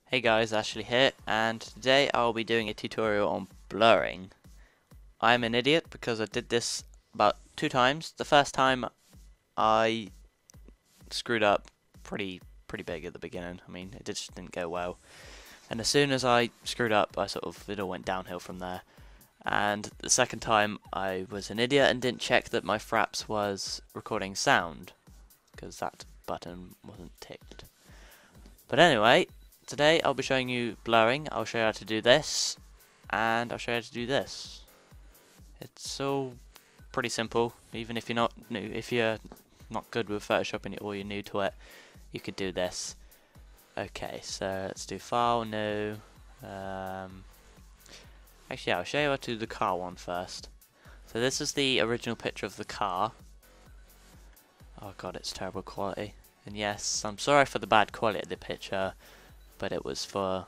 Hey guys, Ashley here, and today I'll be doing a tutorial on blurring. I'm an idiot because I did this about 2 times. The first time I screwed up pretty big at the beginning. I mean, it just didn't go well. And as soon as I screwed up, it all went downhill from there. And the second time I was an idiot and didn't check that my Fraps was recording sound because that button wasn't ticked. But anyway, today I'll be showing you blurring. I'll show you how to do this, and I'll show you how to do this. It's all pretty simple. Even if you're not new, if you're not good with Photoshop or you're new to it, you could do this. Okay, so let's do File, New. Actually, I'll show you how to do the car one first. So this is the original picture of the car. Oh god, it's terrible quality. And yes, I'm sorry for the bad quality of the picture, but it was for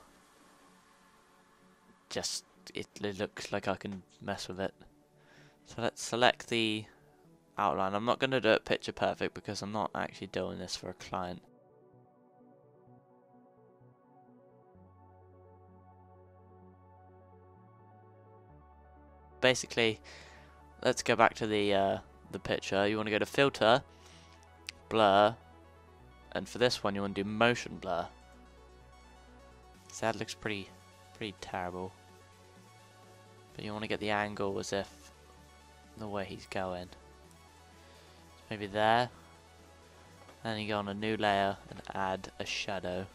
just, it looks like I can mess with it. So let's select the outline. I'm not going to do it picture perfect because I'm not actually doing this for a client. Basically, let's go back to the picture. You want to go to Filter, Blur, and for this one you want to do Motion Blur. So that looks pretty terrible. But you want to get the angle as if the way he's going. So maybe there. Then you go on a new layer and add a shadow.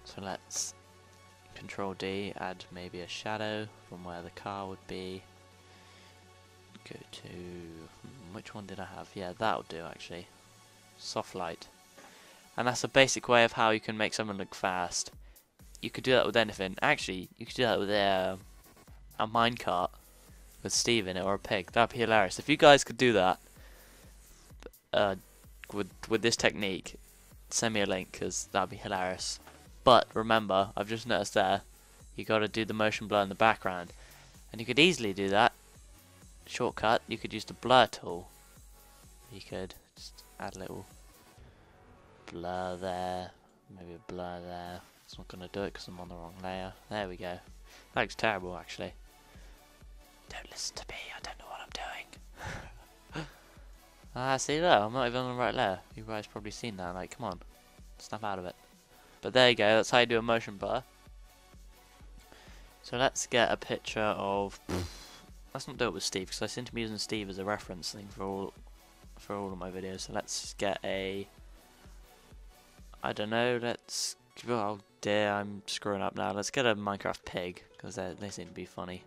So let's Control D, add maybe a shadow from where the car would be. Go to, which one did I have? Yeah, that'll do actually. Soft light. And that's a basic way of how you can make someone look fast. You could do that with anything. Actually, you could do that with a minecart with Steve in it, or a pig. That'd be hilarious. If you guys could do that with this technique, send me a link because that'd be hilarious. But remember, I've just noticed there, you got to do the motion blur in the background, and you could easily do that. Shortcut, you could use the blur tool. You could just add a little blur there, maybe a blur there. It's not going to do it because I'm on the wrong layer. There we go. That looks terrible actually. Don't listen to me, I don't know what I'm doing. See there, I'm not even on the right layer. You guys probably seen that, like come on, snap out of it. But there you go, that's how you do a motion blur. So let's get a picture of, let's not do it with Steve because I seem to be using Steve as a reference thing for all of my videos. So let's get a, I don't know, oh dear, I'm screwing up now. Let's get a Minecraft pig because they seem to be funny.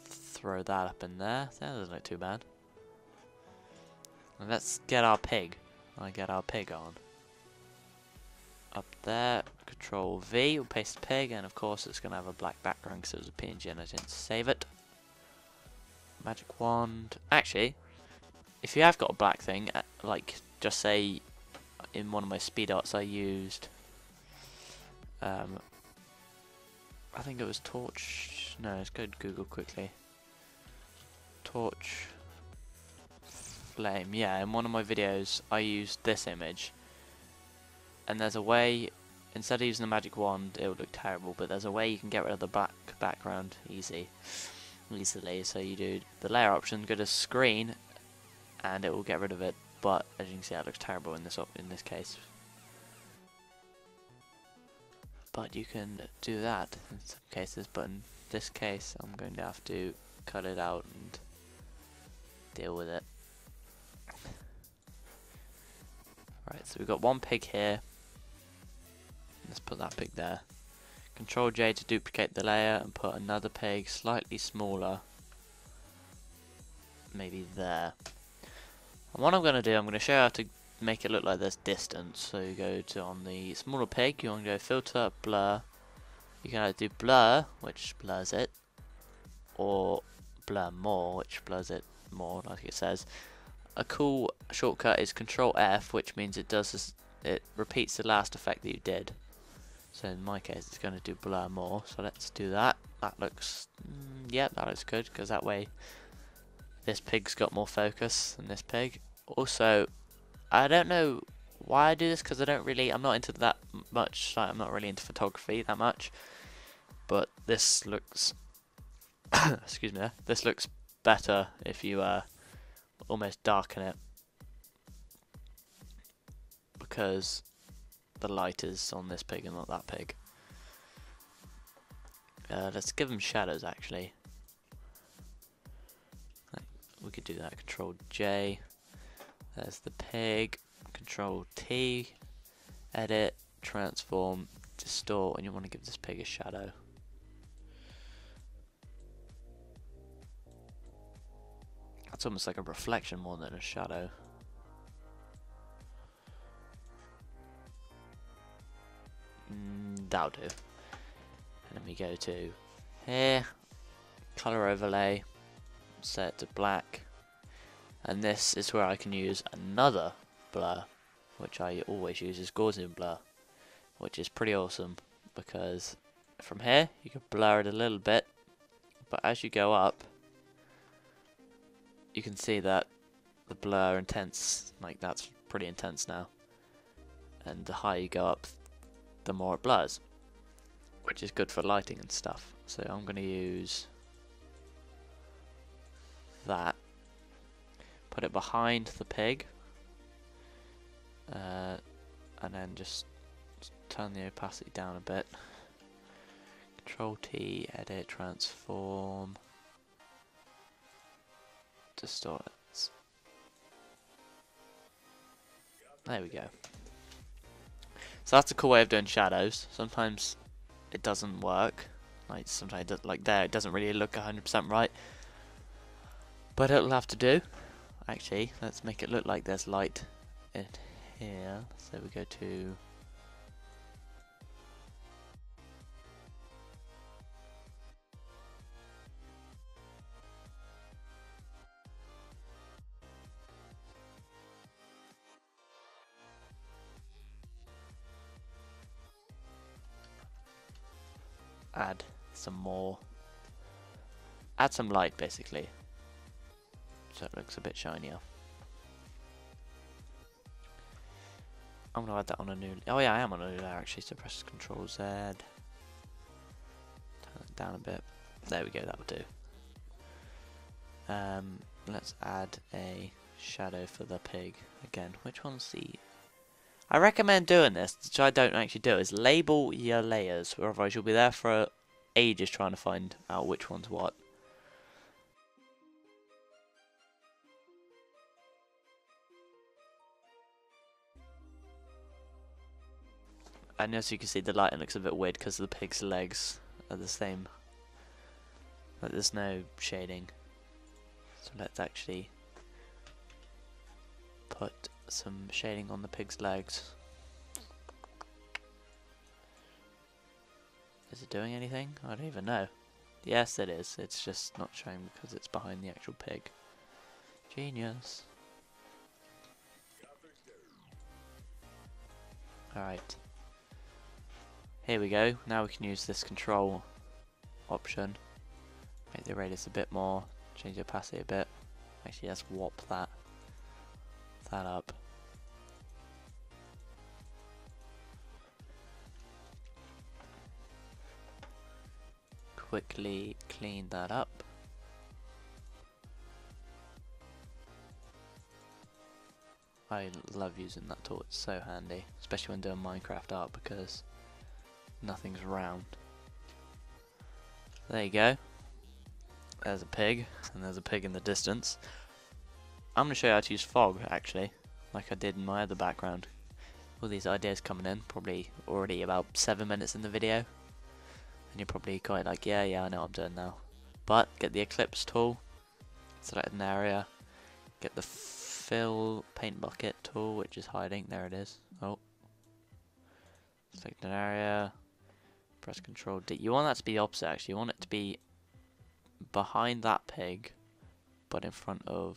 Throw that up in there. That doesn't look too bad. And let's get our pig. I get our pig on. Up there, Control V, we'll paste the pig, and of course it's going to have a black background because it was a PNG and I didn't save it. Magic wand. Actually, if you have got a black thing, like just say in one of my speed arts I used, I think it was torch. No, let's go to Google quickly. Torch flame. Yeah, in one of my videos I used this image. And there's a way, instead of using the magic wand, it would look terrible, but there's a way you can get rid of the black background easily. So you do the layer option, go to screen, and it will get rid of it. But as you can see, it looks terrible in this case. But you can do that in some cases, but in this case, I'm going to have to cut it out and deal with it. Right, so we've got one pig here. Let's put that pig there. Control J to duplicate the layer and put another pig slightly smaller. Maybe there. And what I'm going to do, I'm going to show you how to make it look like there's distance. So you go to, on the smaller pig, you want to go filter, blur. You can either do blur, which blurs it, or blur more, which blurs it more, like it says. A cool shortcut is Control F, which means it does this it repeats the last effect that you did. So in my case, it's going to do blur more. So let's do that. That looks, yeah, that looks good, because that way this pig's got more focus than this pig. Also, I don't know why I do this, because I'm not into that much. Like, I'm not really into photography that much. But this looks, excuse me, this looks better if you almost darken it, because the light is on this pig and not that pig. Let's give them shadows actually. We could do that. Control J. There's the pig. Control T. Edit. Transform. Distort. And you want to give this pig a shadow. That's almost like a reflection more than a shadow. That'll do. And then we go to here, color overlay, set it to black, and this is where I can use another blur, which I always use is Gaussian blur, which is pretty awesome, because from here you can blur it a little bit, but as you go up you can see that the blur intense, like that's pretty intense now, and the higher you go up the more it blurs, which is good for lighting and stuff. So I'm going to use that, put it behind the pig, and then just turn the opacity down a bit. Control T, edit, transform, distort. There we go. So that's a cool way of doing shadows. Sometimes it doesn't work. Like sometimes, like there, it doesn't really look 100% right. But it'll have to do. Actually, let's make it look like there's light in here. So we go to add some more. Add some light basically. So it looks a bit shinier. I'm gonna add that on a new. Oh yeah, I am on a new layer actually. So press Control Z. Turn it down a bit. There we go. That will do. Let's add a shadow for the pig again. Which one's the? I recommend doing this, which I don't actually do, is label your layers, or otherwise you'll be there for ages trying to find out which one's what. And as you can see, the lighting looks a bit weird because the pig's legs are the same. Like there's no shading. So let's actually put some shading on the pig's legs. Is it doing anything? I don't even know. Yes, it is. It's just not showing because it's behind the actual pig. Genius. Alright. Here we go. Now we can use this control option. Make the radius a bit more. Change the opacity a bit. Actually, let's warp that up. Quickly clean that up. I love using that tool, it's so handy, especially when doing Minecraft art because nothing's round. There you go. There's a pig, and there's a pig in the distance. I'm going to show you how to use fog actually, like I did in my other background. All these ideas coming in, probably already about 7 minutes in the video. And you're probably quite like, yeah, I know what I'm doing now. But get the Eclipse tool, select an area, get the Fill Paint Bucket tool, which is hiding, there it is. Oh. Select an area, press Control D. You want that to be the opposite actually, you want it to be behind that pig, but in front of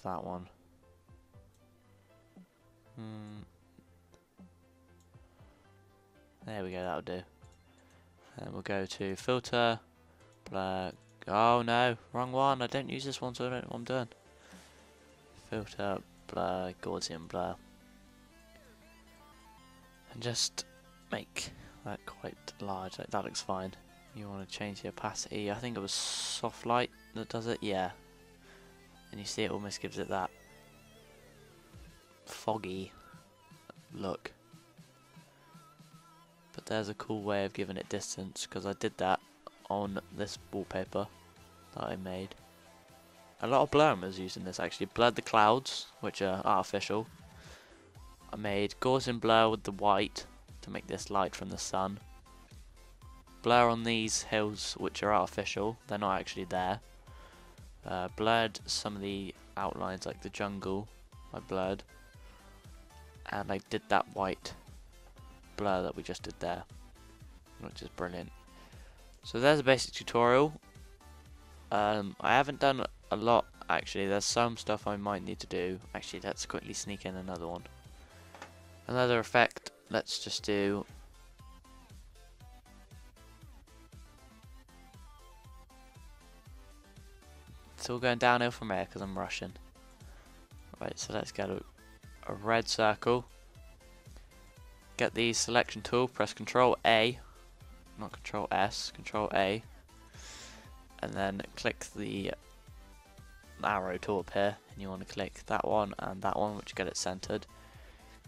that one. There we go, that'll do. And we'll go to filter, blur. Oh no, wrong one. I don't use this one, so I don't know what I'm doing. Filter, blur, Gaussian blur. And just make that quite large. Like, that looks fine. You want to change the opacity. I think it was soft light that does it. Yeah. And you see it almost gives it that foggy look. But there's a cool way of giving it distance, because I did that on this wallpaper that I made. A lot of blur was using this actually. Blurred the clouds, which are artificial. I made Gaussian blur with the white to make this light from the sun. Blur on these hills, which are artificial, they're not actually there. Blurred some of the outlines, like the jungle, I blurred. And I did that white blur that we just did there, which is brilliant. So there's a basic tutorial. I haven't done a lot actually. There's some stuff I might need to do. Actually, let's quickly sneak in another one. Another effect. Let's just do it's all going downhill from here because I'm rushing. Right, so let's get a red circle. Get the selection tool, press Control A, not Control S, Control A, and then click the arrow tool up here, and you want to click that one and that one, which get it centered.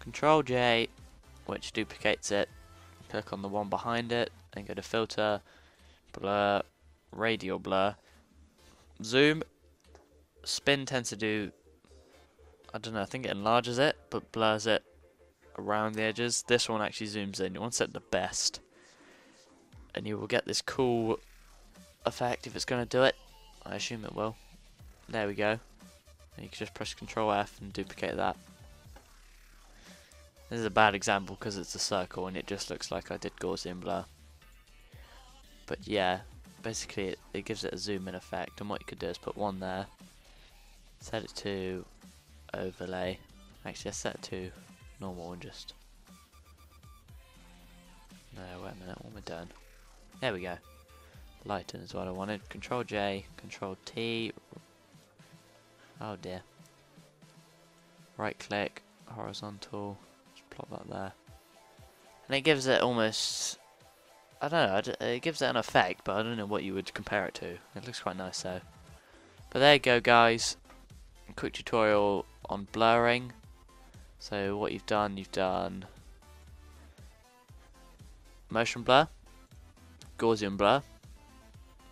Control J, which duplicates it. Click on the one behind it, and go to Filter, Blur, Radial Blur, Zoom. Spin tends to do, I don't know, I think it enlarges it, but blurs it around the edges. This one actually zooms in. You want to set the best, and you will get this cool effect if it's going to do it. I assume it will. There we go. And you can just press Control F and duplicate that. This is a bad example because it's a circle and it just looks like I did Gaussian blur. But yeah, basically it gives it a zoom in effect, and what you could do is put one there, set it to overlay. Actually, let's set it to normal and just... No, wait a minute, what am I doing? There we go. Lighten is what I wanted. Control J, Control T. Oh dear. Right click, horizontal, just plot that there. And it gives it almost... I don't know, it gives it an effect, but I don't know what you would compare it to. It looks quite nice though. But there you go guys. A quick tutorial on blurring. So what you've done motion blur, Gaussian blur.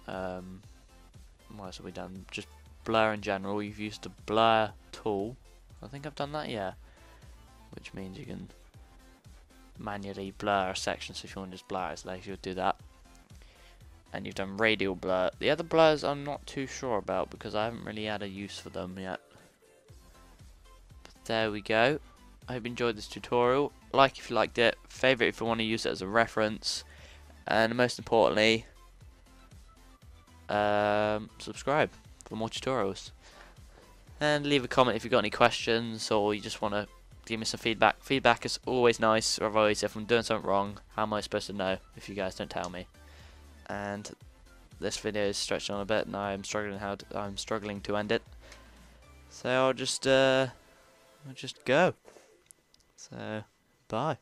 What else have we done? Just blur in general. You've used the blur tool. I think I've done that, yeah. Which means you can manually blur a section, so if you want to just blur it, like you'll do that. And you've done radial blur. The other blurs I'm not too sure about because I haven't really had a use for them yet. But there we go. I hope you enjoyed this tutorial. Like if you liked it, favourite if you want to use it as a reference, and most importantly, subscribe for more tutorials. And leave a comment if you've got any questions or you just want to give me some feedback. Feedback is always nice. Otherwise, if I'm doing something wrong, how am I supposed to know if you guys don't tell me? And this video is stretched on a bit, and I'm struggling to end it. So I'll just go. So bye.